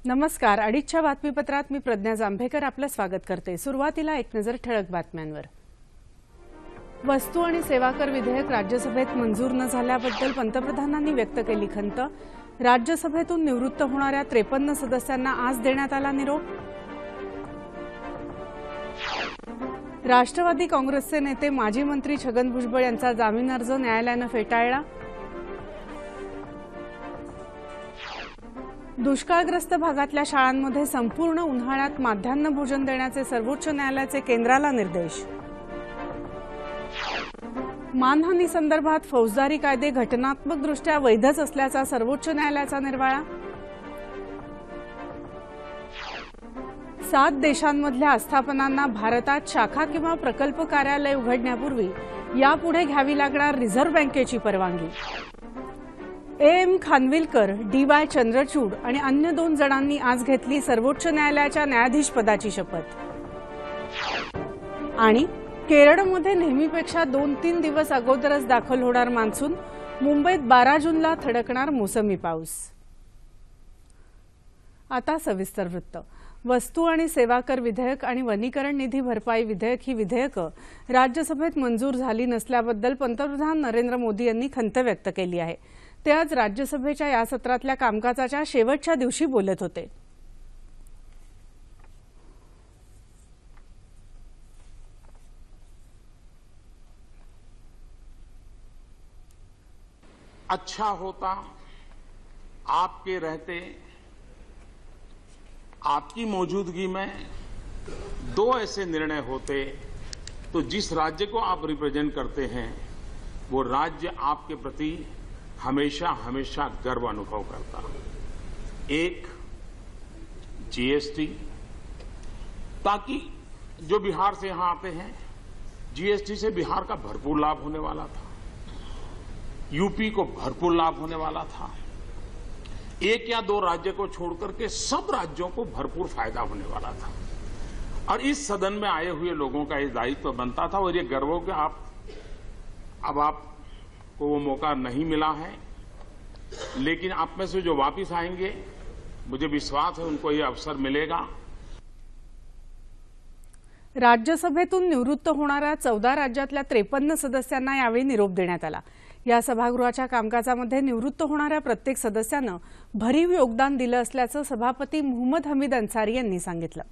नमस्कार. अडीचच्या बातमीपत्रात मी प्रज्ञा जांभेकर आपलं स्वागत करते. सुरुवातीला एक नजर ठळक बातम्यांवर. वस्तू आणि सेवा कर विधेयक राज्यसभेत मंजूर न झाल्याबद्दल पंतप्रधानांनी व्यक्त केली खंत. राज्यसभेतून निवृत्त होणाऱ्या 53 सदस्यांना आज देण्यात आला निरोप. राष्ट्रवादी काँग्रेसचे नेते माजी मंत्री छगन भुजबळ यांचा जामीन अर्ज न्यायालयानं फेटाळला. दुष्काळग्रस्त भागातल्या शाळांमध्ये संपूर्ण उन्हाळ्यात माध्यान्ह भोजन देण्याचे सर्वोच्च न्यायालयाचे केंद्राला निर्देश. मानहानी संदर्भात फौजदारी कायदे घटनात्मकदृष्ट्या वैधच असल्याचा सर्वोच्च न्यायालयाचा निर्वाळा. 7 देशांमधल्या आस्थापनांना भारतात शाखा किंवा प्रकल्प कार्यालय उघडण्यापूर्वी यापुढे घ्यावी लागणार रिझर्व्ह बँकेची परवानगी. एम खानविलकर, DY चंद्रचूड आणि अन्य 2 जणांनी आज घेतली सर्वोच्च न्यायालयाच्या न्यायाधीशपदाची शपथ. आणि केरळमध्ये नेहमीपेक्षा 2-3 दिवस अगोदरच दाखल होणार मान्सून. मुंबईत 12 जूनला थडकणार मोसमी पाऊस. आता सविस्तर वृत्त. वस्तू आणि सेवा कर विधेयक आणि वनीकरण निधी भरपाई विधेयक ही विधेयकं राज्यसभेत मंजूर झाली नसल्याबद्दल पंतप्रधान नरेंद्र मोदी यांनी खंत व्यक्त केली आहे. ते आज राज्यसभेच्या या सत्रातल्या कामकाजाच्या शेवटच्या दिवशी बोलत होते. अच्छा होता आपके रहते, आपकी मौजूदगी में 2 ऐसे निर्णय होते तो जिस राज्य को आप रिप्रेजेंट करते हैं वो राज्य आपके प्रति हमेशा हमेशा गर्व अनुभव करता. एक जीएसटी, ताकि जो बिहार से यहां आते हैं, जीएसटी से बिहार का भरपूर लाभ होने वाला था, यूपी को भरपूर लाभ होने वाला था. 1 या 2 राज्य को छोड़कर के सब राज्यों को भरपूर फायदा होने वाला था. और इस सदन में आए हुए लोगों का ये दायित्व बनता था और ये गर्व कि अब आपको वो मौका नहीं मिला है, लेकिन आप में से जो वापस आएंगे मुझे विश्वास है उनको ये अवसर मिलेगा. राज्यसभेतून निवृत्त होणाऱ्या 14 राज्यातल्या 53 सदस्यांना यावेळी निरोप देण्यात आला. या सभागृहाच्या कामकाजामध्ये निवृत्त होणाऱ्या प्रत्येक सदस्यानं भरीव योगदान दिलं असल्याचं सभापती मोहम्मद हमीद अन्सारी यांनी सांगितलं.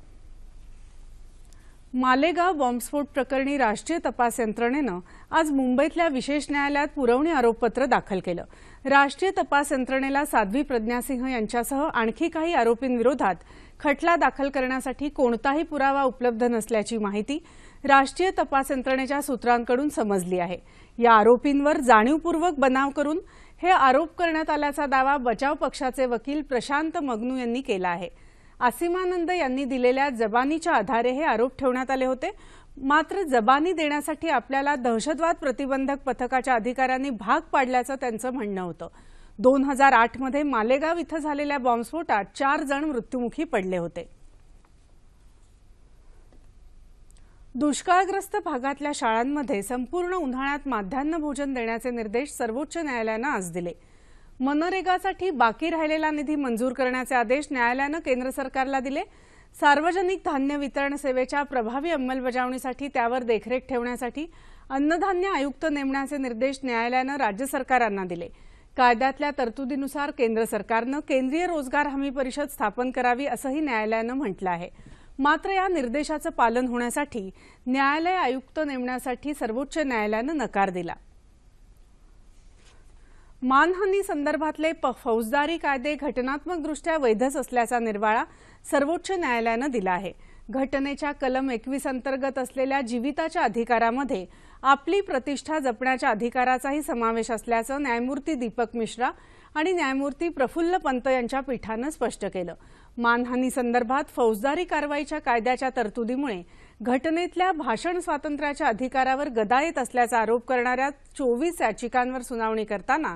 मालेगाव बॉम्बस्फोट प्रकरणी राष्ट्रीय तपास यंत्रणेनं आज मुंबईतल्या विशेष न्यायालयात पुरवणी आरोपपत्र दाखल केलं. राष्ट्रीय तपास यंत्रणेला साध्वी प्रज्ञा सिंह यांच्यासह आणखी काही आरोपींविरोधात खटला दाखल करण्यासाठी कोणताही पुरावा उपलब्ध नसल्याची माहिती राष्ट्रीय तपास यंत्रणेच्या सूत्रांकडून समजली आहे. या आरोपींवर जाणीवपूर्वक बनाव करून हे आरोप करण्यात आल्याचा दावा बचाव पक्षाचे वकील प्रशांत मगनू यांनी केला आहे. आसिमानंद यांनी दिलेल्या जबानीच्या आधारे हे आरोप ठेवण्यात आले होते. मात्र जबानी देण्यासाठी आपल्याला दहशतवाद प्रतिबंधक पथकाच्या अधिकाऱ्यांनी भाग पाडल्याचं त्यांचं म्हणणं होतं. 2008 मध्ये मालेगाव इथं झालेल्या बॉम्बस्फोटात 4 जण मृत्युमुखी पडले होते. दुष्काळग्रस्त भागातल्या शाळांमध्ये संपूर्ण उन्हाळ्यात माध्यान्ह भोजन देण्याचे निर्देश सर्वोच्च न्यायालयानं आज दिले. मनरेगासाठी बाकी राहिलेला निधी मंजूर करण्याचे आदेश न्यायालयानं केंद्र सरकारला दिले. सार्वजनिक धान्य वितरण सेवेच्या प्रभावी अंमलबजावणीसाठी त्यावर देखरेख ठेवण्यासाठी अन्नधान्य आयुक्त नेमण्याचे निर्देश न्यायालयानं राज्य सरकारांना दिले. कायद्यातल्या तरतुदीनुसार केंद्र सरकारनं केंद्रीय रोजगार हमी परिषद स्थापन करावी असंही न्यायालयानं म्हटलं आहे. मात्र या निर्देशाचं पालन होण्यासाठी न्यायालय आयुक्त नेमण्यासाठी सर्वोच्च न्यायालयानं नकार दिला. मानहानी संदर्भातले फौजदारी कायदे घटनात्मकदृष्ट्या वैधच असल्याचा निर्वाळा सर्वोच्च न्यायालयानं दिला आहे. घटनेच्या कलम 21 अंतर्गत असलेल्या जीविताच्या अधिकारामध्ये आपली प्रतिष्ठा जपण्याच्या अधिकाराचाही समावेश असल्याचं न्यायमूर्ती दीपक मिश्रा आणि न्यायमूर्ती प्रफुल्ल पंत यांच्या पीठानं स्पष्ट केलं. मानहानी संदर्भात फौजदारी कारवाईच्या कायद्याच्या तरतुदीमुळे घटनेतल्या भाषण स्वातंत्र्याच्या अधिकारावर गदा येत असल्याचा आरोप करणाऱ्या 24 याचिकांवर सुनावणी करताना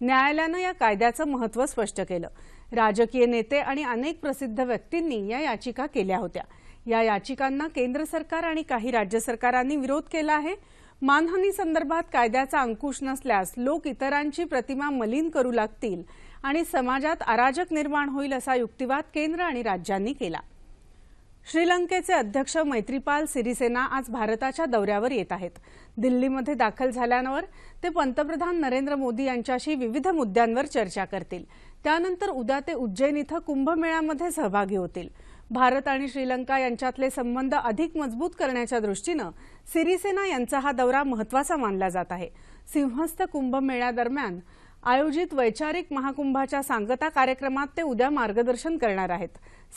न्यायालयानं या कायद्याचं महत्त्व स्पष्ट केलं. राजकीय नेते आणि अनेक प्रसिद्ध व्यक्तींनी या याचिका केल्या होत्या. या याचिकांना केंद्र सरकार आणि काही राज्य सरकारांनी विरोध केला आहे. मानहानी संदर्भात कायद्याचा अंकुश नसल्यास लोक इतरांची प्रतिमा मलिन करू लागतील आणि समाजात अराजक निर्माण होईल असा युक्तिवाद केंद्र आणि राज्यांनी केला। श्रीलंकेचे अध्यक्ष मैत्रीपाल सिरिसेना आज भारताच्या दौऱ्यावर येत आहेत। दिल्लीमध्ये दाखल झाल्यावर ते पंतप्रधान नरेंद्र मोदी यांच्याशी विविध मुद्द्यांवर चर्चा करतील। त्यानंतर उद्या ते उज्जैन इथं कुंभमेळ्यामध्ये सहभागी होतील। भारत आणि श्रीलंका यांच्यातले संबंध अधिक मजबूत करण्याच्या दृष्टीनं सिरिसेना यांचा हा दौरा महत्त्वाचा मानला जात आहे। सिंहस्थ कुंभमेळ्यादरम्यान आयोजित वैचारिक महाकुंभाच्या सांगता कार्यक्रमात ते उद्या मार्गदर्शन करणार आहेत।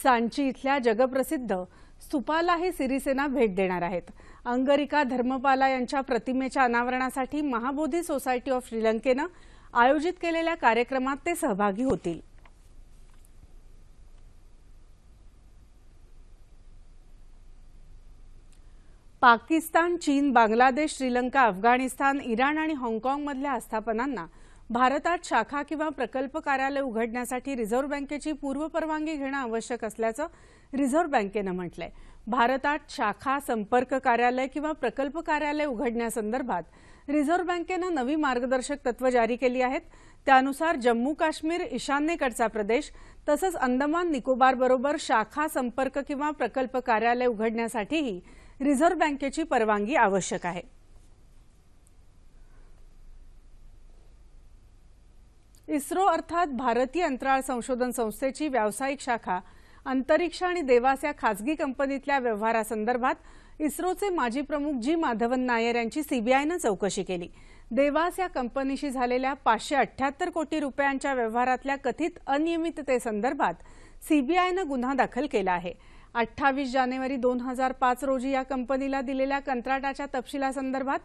सांची इथल्या जगप्रसिद्ध स्तूपालाही सिरिसेना भेट देणार आहेत। अंगरिका धर्मपाला यांच्या प्रतिमेच्या अनावरणासाठी महाबोधी सोसायटी ऑफ श्रीलंकेनं आयोजित केलेल्या कार्यक्रमात ते सहभागी होतील। पाकिस्तान, चीन, बांगलादेश, श्रीलंका, अफगाणिस्तान, इराण आणि हाँगकाँगमधल्या आस्थापनांना भारतात शाखा किंवा प्रकल्प कार्यालय उघडण्यासाठी रिझर्व्ह बँकेची पूर्वपरवानगी घेणं आवश्यक असल्याचं रिझर्व्ह बँकेनं म्हटलंय। भारतात शाखा, संपर्क कार्यालय किंवा प्रकल्प कार्यालय उघडण्यासंदर्भात रिझर्व्ह बँकेनं नवी मार्गदर्शक तत्त्व जारी केली आहेत। त्यानुसार जम्मू काश्मीर, ईशान्येकडचा प्रदेश तसंच अंदमान निकोबार बरोबर शाखा, संपर्क किंवा प्रकल्प कार्यालय उघडण्यासाठीही रिझर्व्ह बँकेची परवानगी आवश्यक आहे। इस्रो अर्थात भारतीय अंतराळ संशोधन संस्थेची व्यावसायिक शाखा अंतरिक्ष आणि देवास या खासगी कंपनीतल्या व्यवहारासंदर्भात इस्रोचे माजी प्रमुख जी माधवन नायर यांची सीबीआयनं चौकशी केली। देवास या कंपनीशी झालेल्या 578 कोटी रुपयांच्या व्यवहारातल्या कथित अनियमिततेसंदर्भात सीबीआयनं गुन्हा दाखल केला आहे। 28 जानेवारी 2005 रोजी या कंपनीला दिलेल्या कंत्राटाच्या तपशिलासंदर्भात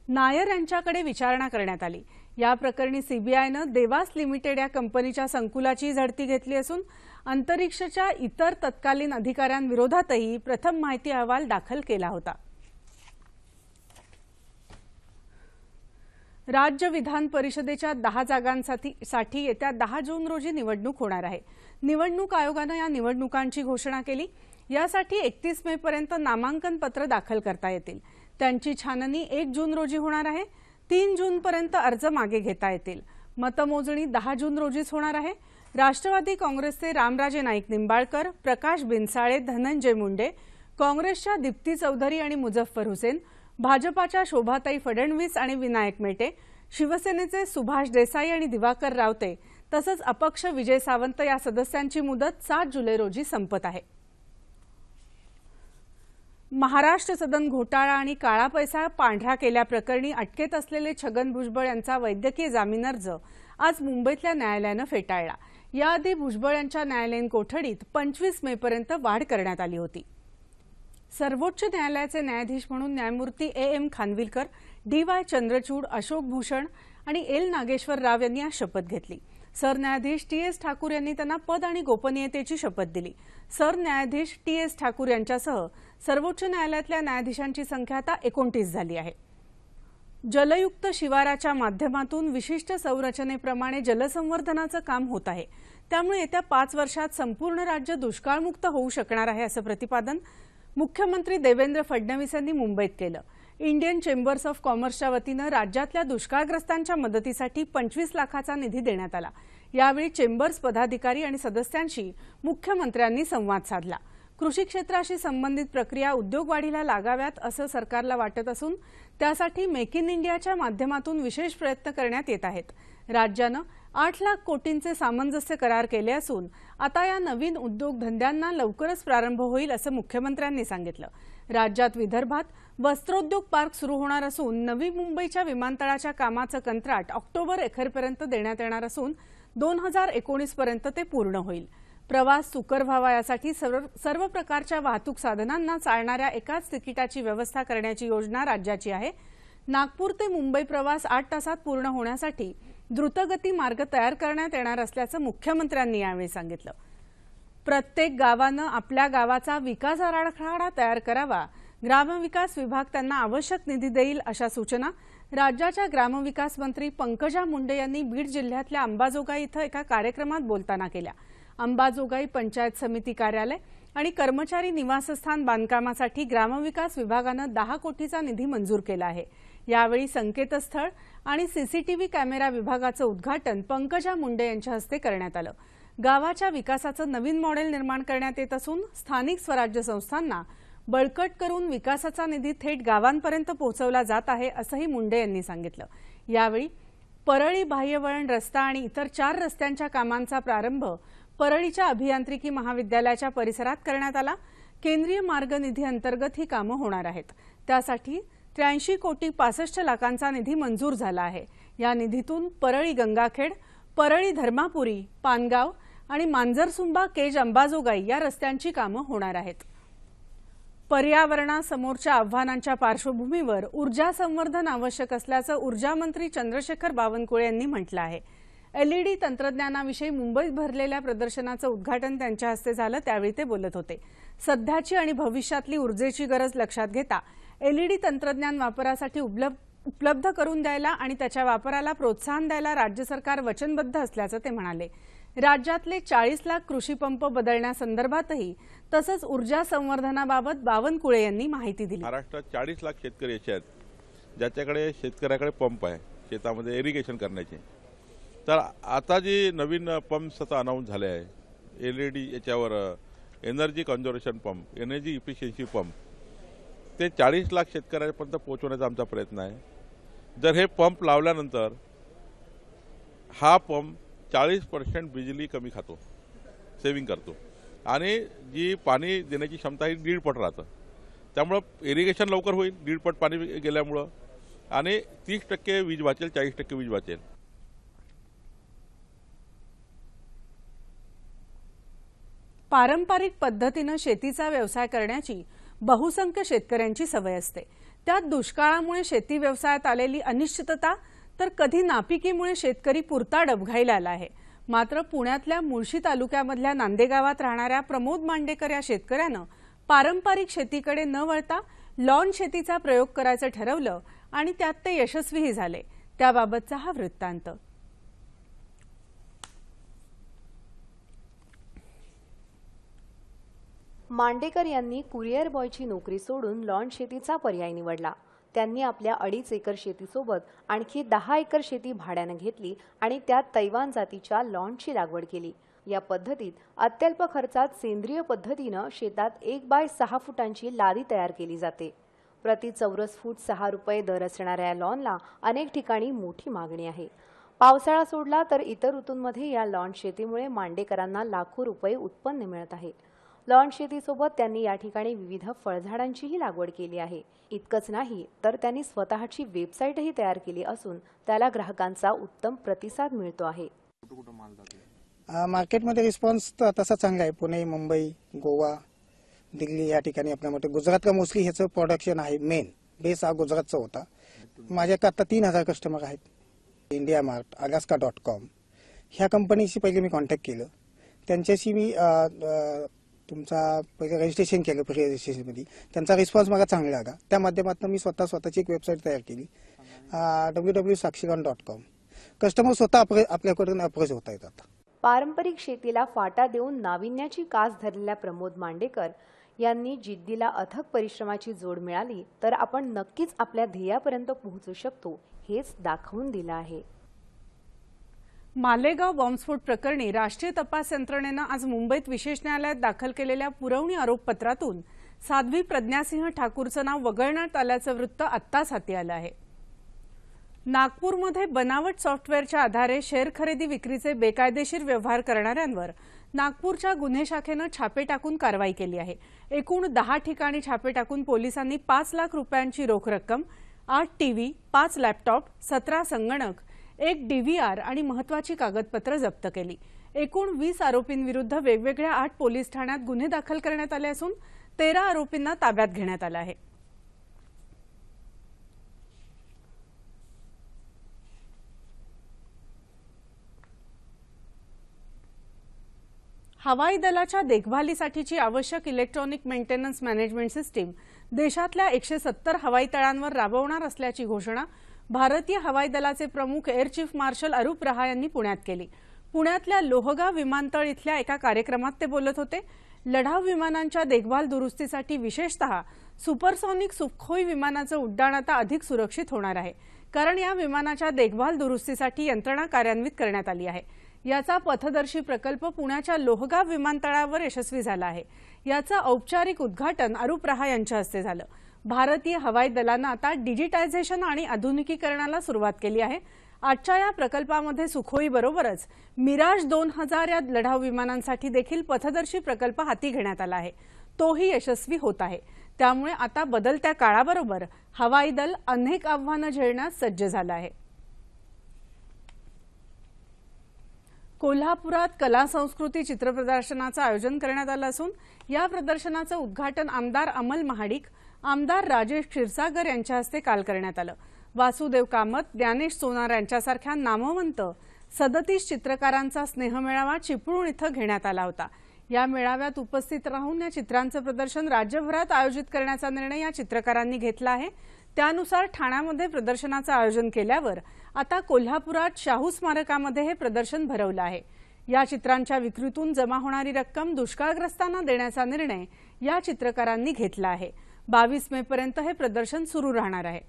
नायर यांच्याकडे विचारणा करण्यात आली। या प्रकरणी सीबीआयनं देवास लिमिटेड या कंपनीच्या संकुलाची झडती घेतली असून अंतरिक्षच्या इतर तत्कालीन अधिकाऱ्यांविरोधातही प्रथम माहिती अहवाल दाखल केला होता। राज्य विधान परिषदेच्या 10 जागांसाठी येत्या 10 जून रोजी निवडणूक होणार आहे। निवडणूक आयोगानं या निवडणुकांची घोषणा केली। यासाठी 31 मे पर्यंत नामांकन पत्र दाखल करता येतील। त्यांची छाननी 1 जून रोजी होणार आहे। 3 जूनपर्यंत अर्ज मागे घेता येतील। मतमोजणी 10 जून रोजीच होणार आहे। राष्ट्रवादी काँग्रेसचे रामराजे नाईक निंबाळकर, प्रकाश बिनसाळे, धनंजय मुंडे, काँग्रेसच्या दीप्ती चौधरी आणि मुझफ्फर हुसेन, भाजपाच्या शोभाताई फडणवीस आणि विनायक मेटे, शिवसेनेचे सुभाष देसाई आणि दिवाकर रावते तसंच अपक्ष विजय सावंत या सदस्यांची मुदत 7 जुलै रोजी संपत आहे। महाराष्ट्र सदन घोटाळा आणि काळा पैसा पांढरा केल्याप्रकरणी अटकेत असलेले छगन भुजबळ यांचा वैद्यकीय जामीन अर्ज आज मुंबईतल्या न्यायालयानं फेटाळला। याआधी भुजबळ यांच्या न्यायालयीन कोठडीत 25 मे पर्यंत वाढ करण्यात आली होती। सर्वोच्च न्यायालयाचे न्यायाधीश म्हणून न्यायमूर्ती AM खानविलकर, DY चंद्रचूड, अशोक भूषण आणि L नागेश्वर राव यांनी आज शपथ घेतली। सरन्यायाधीश TS ठाकूर यांनी त्यांना पद आणि गोपनीयतेची शपथ दिली। सरन्यायाधीश TS ठाकूर यांच्यासह सर्वोच्च न्यायालयातल्या न्यायाधीशांची संख्या आता 29 झाली आहे। जलयुक्त शिवाराच्या माध्यमातून विशिष्ट संरचनेप्रमाणे जलसंवर्धनाचं काम होत आहे। त्यामुळे येत्या 5 वर्षात संपूर्ण राज्य दुष्काळमुक्त होऊ शकणार आहे असं प्रतिपादन मुख्यमंत्री देवेंद्र फडणवीस यांनी मुंबईत केलं। इंडियन चेंबर्स ऑफ कॉमर्सच्या वतीनं राज्यातल्या दुष्काळग्रस्तांच्या मदतीसाठी 25 लाखाचा निधी देण्यात आला। यावेळी चेंबर्स पदाधिकारी आणि सदस्यांशी मुख्यमंत्र्यांनी संवाद साधला। कृषी क्षेत्राशी संबंधित प्रक्रिया उद्योग वाढीला लागाव्यात असं सरकारला वाटत असून त्यासाठी मेक इन इंडियाच्या माध्यमातून विशेष प्रयत्न करण्यात येत आहेत। राज्यानं 8 लाख कोटींचे सामंजस्य करार केले असून आता या नवीन उद्योगधंद्यांना लवकरच प्रारंभ होईल असं मुख्यमंत्र्यांनी सांगितलं। राज्यात विदर्भात वस्त्रोद्योग पार्क सुरू होणार असून नवी मुंबईच्या विमानतळाच्या कामाचं कंत्राट ऑक्टोबर अखेरपर्यंत देण्यात येणार असून 2019 पर्यंत ते पूर्ण होईल। प्रवास सुकर व्हावा यासाठी सर्व प्रकारच्या वाहतूक साधनांना चालणाऱ्या एकाच तिकिटाची व्यवस्था करण्याची योजना राज्याची आहे। नागपूर ते मुंबई प्रवास 8 तासात पूर्ण होण्यासाठी द्रुतगती मार्ग तयार करण्यात येणार असल्याचं मुख्यमंत्र्यांनी यावेळी सांगितलं। प्रत्येक गावानं आपल्या गावाचा विकास आराखडा तयार करावा। ग्रामविकास विभाग त्यांना आवश्यक निधी देईल अशा सूचना राज्याच्या ग्रामविकास मंत्री पंकजा मुंडे यांनी बीड जिल्ह्यातल्या अंबाजोगाई इथं एका कार्यक्रमात बोलताना केल्या। अंबाजोगाई पंचायत समिती कार्यालय आणि कर्मचारी निवासस्थान बांधकामासाठी ग्रामविकास विभागानं 10 कोटीचा निधी मंजूर केला आहे। यावेळी संकेतस्थळ आणि सीसीटीव्ही कॅमेरा विभागाचं उद्घाटन पंकजा मुंडे यांच्या हस्ते करण्यात आलं। गावाच्या विकासाचं नवीन मॉडेल निर्माण करण्यात येत असून स्थानिक स्वराज्य संस्थांना बळकट करून विकासाचा निधी थेट गावांपर्यंत पोहोचवला जात आहे असंही मुंडे यांनी सांगितलं। यावेळी परळी बाह्यवळण रस्ता आणि इतर 4 रस्त्यांच्या कामांचा प्रारंभ परळीच्या अभियांत्रिकी महाविद्यालयाच्या परिसरात करण्यात आला। केंद्रीय मार्ग निधी अंतर्गत ही कामं होणार आहेत। त्यासाठी 83 कोटी 65 लाखांचा निधी मंजूर झाला आहे। या निधीतून परळी गंगाखेड, परळी धर्मापुरी, पानगाव आणि मांजरसुंबा केज अंबाजोगाई या रस्त्यांची कामं होणार आहेत। पर्यावरणासमोरच्या आव्हानांच्या पार्श्वभूमीवर ऊर्जा संवर्धन आवश्यक असल्याचं ऊर्जा मंत्री चंद्रशेखर बावनकुळे यांनी म्हटलं आहे। एलईडी तंत्रज्ञानाविषयी मुंबईत भरलेल्या प्रदर्शनाचं उद्घाटन त्यांच्या हस्ते झालं, त्यावेळी ते बोलत होते। सध्याची आणि भविष्यातली ऊर्जेची गरज लक्षात घेता एलईडी तंत्रज्ञान वापरासाठी उपलब्ध करून द्यायला आणि त्याच्या वापराला प्रोत्साहन द्यायला राज्य सरकार वचनबद्ध असल्याचं ते म्हणाले। राज्यातले 40 लाख कृषी पंप बदलण्यासंदर्भातही तसंच ऊर्जा संवर्धनाबाबत बावनकुळे यांनी माहिती दिली। महाराष्ट्रात 40 लाख शेतकरी असे आहेत ज्याच्याकडे शेतकऱ्याकडे पंप आहे शेतामध्ये इरिगेशन करण्याचे। तर आता जी नवीन पंप्स आता अनाउन्स झाले आहे एलईडी याच्यावर energy conservation pump, energy efficiency pump, ते 40 लाख शेतकऱ्यांपर्यंत पोहोचवण्याचा आमचा प्रयत्न आहे। जर हे पंप लावल्यानंतर हा पंप 40% बिजली कमी खातो, सेव्हिंग करतो आणि जी पाणी देण्याची क्षमता ही 1.5 पट राहतं। त्यामुळं इरिगेशन लवकर होईल 1.5 पट पाणी गेल्यामुळं आणि 30% वीज वाचेल, 40% वीज वाचेल। पारंपरिक पद्धतीनं शेतीचा व्यवसाय करण्याची बहुसंख्य शेतकऱ्यांची सवय असते। त्यात दुष्काळामुळे शेती व्यवसायात आलेली अनिश्चितता तर कधी नापिकीमुळे शेतकरी पुरता डबघाईला आला आहे। मात्र पुण्यातल्या मुळशी तालुक्यामधल्या नांदेगावात राहणाऱ्या प्रमोद मांडेकर या शेतकऱ्यानं पारंपरिक शेतीकडे न वळता लॉन शेतीचा प्रयोग करायचं ठरवलं आणि त्यात ते यशस्वीही झाले। त्याबाबतचा हा वृत्तांत। मांडेकर यांनी कुरिअर बॉयची नोकरी सोडून लॉन शेतीचा पर्याय निवडला। त्यांनी आपल्या 2.5 एकर शेतीसोबत आणखी 10 एकर शेती भाड्याने घेतली आणि त्यात तैवान जातीच्या लॉनची लागवड केली। या पद्धतीत अत्यल्प खर्चात सेंद्रिय पद्धतीनं शेतात 1x6 फुटांची लादी तयार केली जाते। प्रति चौरस फूट 6 रुपये दर असणाऱ्या या लॉनला अनेक ठिकाणी मोठी मागणी आहे। पावसाळा सोडला तर इतर ऋतूंमध्ये या लॉन शेतीमुळे मांडेकरांना लाखो रुपये उत्पन्न मिळत आहे। लॉन शेतीसोबत त्यांनी या ठिकाणी विविध फळझाडांचीही लागवड केली आहे। इतकंच नाही तर त्यांनी स्वतःची वेबसाईटही तयार केली असून त्याला ग्राहकांचा उत्तम प्रतिसाद मिळतो आहे। मार्केटमध्ये रिस्पॉन्स तसा चांगला आहे। पुणे, मुंबई, गोवा, दिल्ली या ठिकाणी आपल्यामध्ये गुजरातला मोस्टली ह्याचं प्रोडक्शन आहे। मेन बेस हा गुजरातचा होता। माझ्याकडे आता 3000 कस्टमर आहेत। इंडिया मार्ट, alaska.com ह्या कंपनीशी पहिले मी कॉन्टॅक्ट केलं। त्यांच्याशी मी तुमचा पहिले रजिस्ट्रेशन केलं प्री रजिस्ट्रेशनमध्ये। त्यांचा रिस्पॉन्स मला चांगला आला। त्या माध्यमातून मी स्वतःची एक वेबसाईट तयार केली www.sakshigan.com। कस्टमर स्वतः आपल्याकडून अप्रोच होत आहेत आता। पारंपरिक शेतीला फाटा देऊन नाविन्याची कास धरलेल्या प्रमोद मांडेकर यांनी जिद्दीला अथक परिश्रमाची जोड मिळाली तर आपण नक्कीच आपल्या ध्येयापर्यंत पोहोचू शकतो हेच दाखवून दिलं आहे। मालेगाव बॉम्बस्फोट प्रकरणी राष्ट्रीय तपास यंत्रणेनं आज मुंबईत विशेष न्यायालयात दाखल केलेल्या पुरवणी आरोपपत्रातून साध्वी प्रज्ञासिंह ठाकूरचं नाव वगळण्यात आल्याचं वृत्त आत्ताच हाती आलं आहे। नागपूरमध्ये बनावट सॉफ्टवेअरच्या आधारे शेअर खरेदी विक्रीचे बेकायदेशीर व्यवहार करणाऱ्यांवर नागपूरच्या गुन्हे शाखेनं छापे टाकून कारवाई केली आहे। एकूण 10 ठिकाणी छापे टाकून पोलिसांनी 5 लाख रुपयांची रोख रक्कम, 8 टीव्ही, 5 लॅपटॉप, 17 संगणक, 1 DVR आणि महत्वाची कागदपत्र जप्त केली। एकूण 20 आरोपींविरुद्ध वेगवेगळ्या 8 पोलीस ठाण्यात गुन्हे दाखल करण्यात आले असून 13 आरोपींना ताब्यात घेण्यात आलं आहे। हवाई दलाच्या देखभालीसाठीची आवश्यक इलेक्ट्रॉनिक मेंटेनन्स मॅनेजमेंट सिस्टीम देशातल्या 170 हवाई तळांवर राबवणार असल्याची घोषणा भारतीय हवाई दलाचे प्रमुख एअर चीफ मार्शल अरूप रहा यांनी पुण्यात केली। पुण्यातल्या लोहगाव विमानतळ इथल्या एका कार्यक्रमात ते बोलत होते। लढाऊ विमानांच्या देखभाल दुरुस्तीसाठी विशेषतः सुपरसॉनिक सुखोई विमानाचं उड्डाण आता अधिक सुरक्षित होणार आहे, कारण या विमानाच्या देखभाल दुरुस्तीसाठी यंत्रणा कार्यान्वित करण्यात आली आहे। याचा पथदर्शी प्रकल्प पुण्याच्या लोहगाव विमानतळावर यशस्वी झाला आहे। याचं औपचारिक उद्घाटन अरूप रहा यांच्या हस्ते झालं। भारतीय हवाई दलानं आता डिजिटायझेशन आणि आधुनिकीकरणाला सुरुवात केली आहे। आजच्या या प्रकल्पामध्ये सुखोई बरोबरच मिराज 2000 या लढाऊ विमानांसाठी देखील पथदर्शी प्रकल्प हाती घेण्यात आला आहे। तोही यशस्वी होत आहे। त्यामुळे आता बदलत्या काळाबरोबर हवाई दल अनेक आव्हानं झेलण्यास सज्ज झालं आहे। कोल्हापुरात कला संस्कृती चित्र प्रदर्शनाचं आयोजन करण्यात आलं असून या प्रदर्शनाचं उद्घाटन आमदार अमल महाडिक, आमदार राजेश क्षीरसागर यांच्या हस्ते काल करण्यात आलं। वासुदेव कामत, ज्ञानेश सोनार यांच्यासारख्या नामवंत 37 चित्रकारांचा स्नेहमेळावा चिपळूण इथं घेण्यात आला होता। या मेळाव्यात उपस्थित राहून या चित्रांचं प्रदर्शन राज्यभरात आयोजित करण्याचा निर्णय या चित्रकारांनी घेतला आहे। त्यानुसार ठाण्यामध्ये प्रदर्शनाचं आयोजन केल्यावर आता कोल्हापुरात शाहू स्मारकामध्ये हे प्रदर्शन भरवलं आहे। या चित्रांच्या विक्रीतून जमा होणारी रक्कम दुष्काळग्रस्तांना देण्याचा निर्णय या चित्रकारांनी घेतला आहे। 22 मे पर्यंत हे प्रदर्शन सुरू राहणार आहे।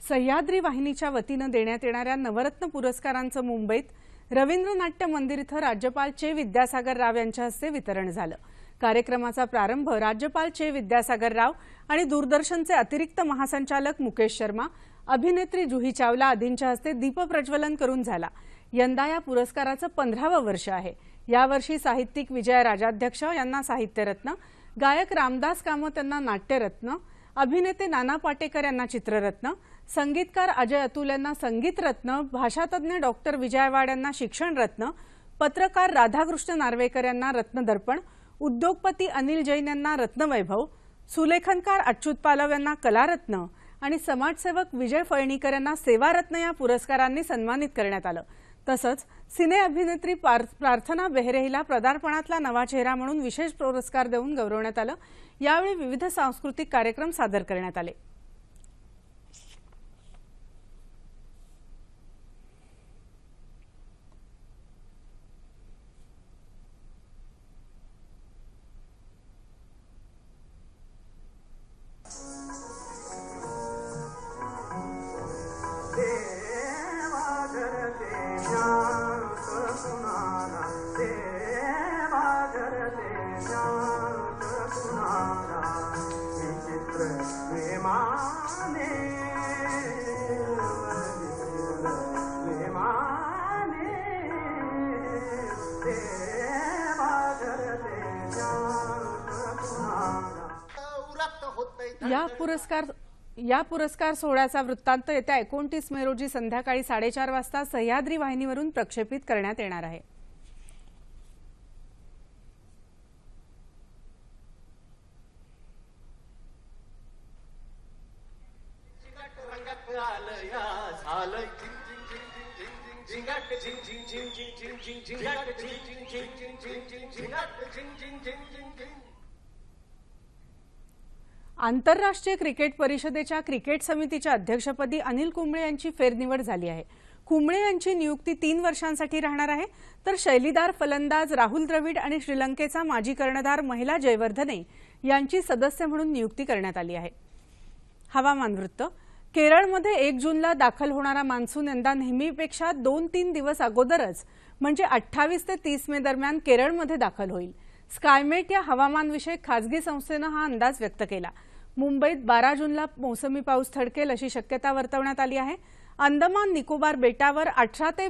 सह्याद्री वाहिनीच्या वतीनं देण्यात येणाऱ्या नवरत्न पुरस्कारांचं मुंबईत रवींद्र नाट्य मंदिर इथं राज्यपाल चे विद्यासागर राव यांच्या हस्ते वितरण झालं। कार्यक्रमाचा प्रारंभ राज्यपाल चे विद्यासागर राव आणि दूरदर्शनचे अतिरिक्त महासंचालक मुकेश शर्मा, अभिनेत्री जुही चावला आदींच्या हस्ते दीपप्रज्वलन करून झाला। यंदा या पुरस्काराचं 15वं वर्ष आहे। यावर्षी साहित्यिक विजय राजाध्यक्ष यांना साहित्यरत्न, गायक रामदास कामत यांना नाट्यरत्न, अभिनेते नाना पाटेकर यांना चित्ररत्न, संगीतकार अजय अतुल यांना संगीतरत्न, भाषातज्ञ डॉक्टर विजय वाड यांना शिक्षण रत्न, पत्रकार राधाकृष्ण नार्वेकर यांना रत्नदर्पण, उद्योगपती अनिल जैन यांना रत्नवैभव, सुलेखनकार अच्युत पालव यांना कलारत्न आणि समाजसेवक विजय फळणीकर यांना सेवारत्न या पुरस्कारांनी सन्मानित करण्यात आलं। तसंच सिने अभिनेत्री प्रार्थना बेहरे हिला पदार्पणातला नवा चेहरा म्हणून विशेष पुरस्कार देऊन गौरवण्यात आलं। यावेळी विविध सांस्कृतिक कार्यक्रम सादर करण्यात आले। या पुरस्कार सोहळ्याचा वृत्तांत येत्या 29 मे रोजी संध्याकाळी 4:30 वाजता सह्याद्री वाहिनीवरून प्रक्षेपित करण्यात येणार आहे। आंतरराष्ट्रीय क्रिकेट परिषदेच्या क्रिकेट समितीच्या अध्यक्षपदी अनिल कुंबळे यांची फेरनिवड झाली आहे। कुंबळे यांची नियुक्ती 3 वर्षांसाठी राहणार आहे, तर शैलीदार फलंदाज राहुल द्रविड आणि श्रीलंकेचा माजी कर्णधार महिला जयवर्धने यांची सदस्य म्हणून नियुक्ती करण्यात आली आहे। हवामान वृत्त। केरळमध्ये 1 जूनला दाखल होणारा मान्सून यंदा नेहमीपेक्षा 2-3 दिवस अगोदरच म्हणजे 28 ते 30 मे दरम्यान केरळमध्ये दाखल होईल। स्कायमेट या हवामानविषयक खासगी संस्थेनं हा अंदाज व्यक्त केला। मुंबईत 12 जूनला मोसमी पाऊस थडकेल अशी शक्यता वर्तवण्यात आली आहे। अंदमान निकोबार बेटावर 18 ते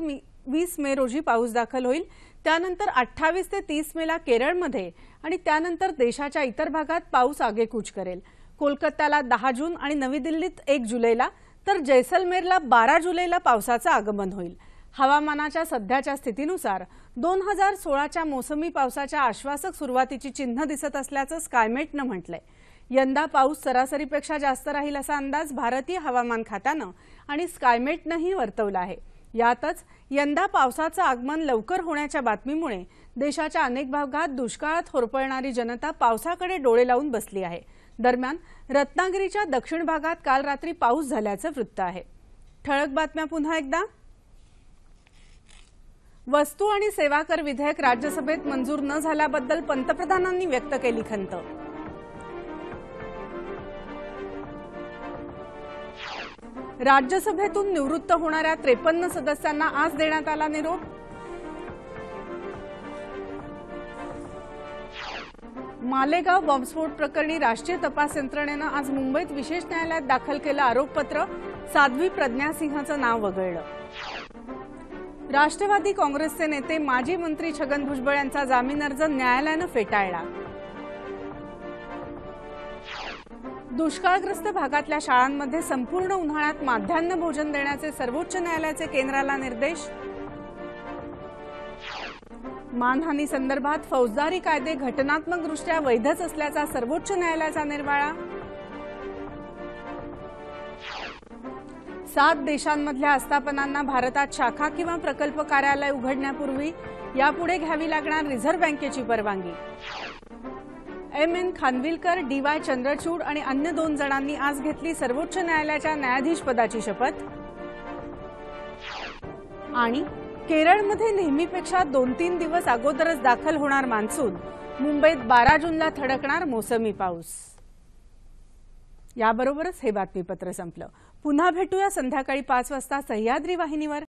20 मे रोजी पाऊस दाखल होईल। त्यानंतर 28 ते 30 मेला केरळमध्ये आणि त्यानंतर देशाच्या इतर भागात पाऊस आगेकूच करेल। कोलकात्याला 10 जून आणि नवी दिल्लीत 1 जुलैला तर जैसलमेरला 12 जुलैला पावसाचं आगमन होईल। हवामानाच्या सध्याच्या स्थितीनुसार 2016च्या मोसमी पावसाच्या आश्वासक सुरुवातीची चिन्ह दिसत असल्याचं स्कायमेटनं म्हटलंय। यंदा पाऊस सरासरीपेक्षा जास्त राहील असा अंदाज भारतीय हवामान खात्यानं आणि स्कायमेटनंही वर्तवला आहे। यातच यंदा पावसाचं आगमन लवकर होण्याच्या बातमीमुळे देशाच्या अनेक भागात दुष्काळात होरपळणारी जनता पावसाकडे डोळे लावून बसली आहे। दरम्यान रत्नागिरीच्या दक्षिण भागात काल रात्री पाऊस झाल्याचं वृत्त आहे। ठळक बातम्या पुन्हा एकदा। वस्तू आणि सेवा कर विधेयक राज्यसभेत मंजूर न झाल्याबद्दल पंतप्रधानांनी व्यक्त केली खंत। राज्यसभेतून निवृत्त होणाऱ्या 53 सदस्यांना आज देण्यात आला निरोप। मालेगाव बॉम्बस्फोट प्रकरणी राष्ट्रीय तपास यंत्रणेनं आज मुंबईत विशेष न्यायालयात दाखल केलं आरोपपत्र। साध्वी प्रज्ञा सिंहचं नाव वगळलं। राष्ट्रवादी काँग्रेसचे नेते माजी मंत्री छगन भुजबळ यांचा जामीन अर्ज न्यायालयानं फेटाळला। दुष्काळग्रस्त भागातल्या शाळांमध्ये संपूर्ण उन्हाळ्यात माध्यान्ह भोजन देण्याचे सर्वोच्च न्यायालयाचे केंद्राला निर्देश। मानहानी संदर्भात फौजदारी कायदे घटनात्मकदृष्ट्या वैधच असल्याचा सर्वोच्च न्यायालयाचा निर्वाळा। 7 देशांमधल्या आस्थापनांना भारतात शाखा किंवा प्रकल्प कार्यालय उघडण्यापूर्वी यापुढे घ्यावी लागणार रिझर्व्ह बँकेची परवानगी। M.N. खानविलकर, D.Y. चंद्रचूड आणि अन्य 2 जणांनी आज घेतली सर्वोच्च न्यायालयाच्या न्यायाधीश पदाची शपथ। आणि केरळमध्ये नेहमीपेक्षा 2-3 दिवस अगोदरच दाखल होणार मान्सून। मुंबईत 12 जूनला थडकणार मोसमी पाऊस। याबरोबरच हे बातमीपत्र संपलं। पुन्हा भेटूया संध्याकाळी 5 वाजता सह्याद्री वाहिनीवर।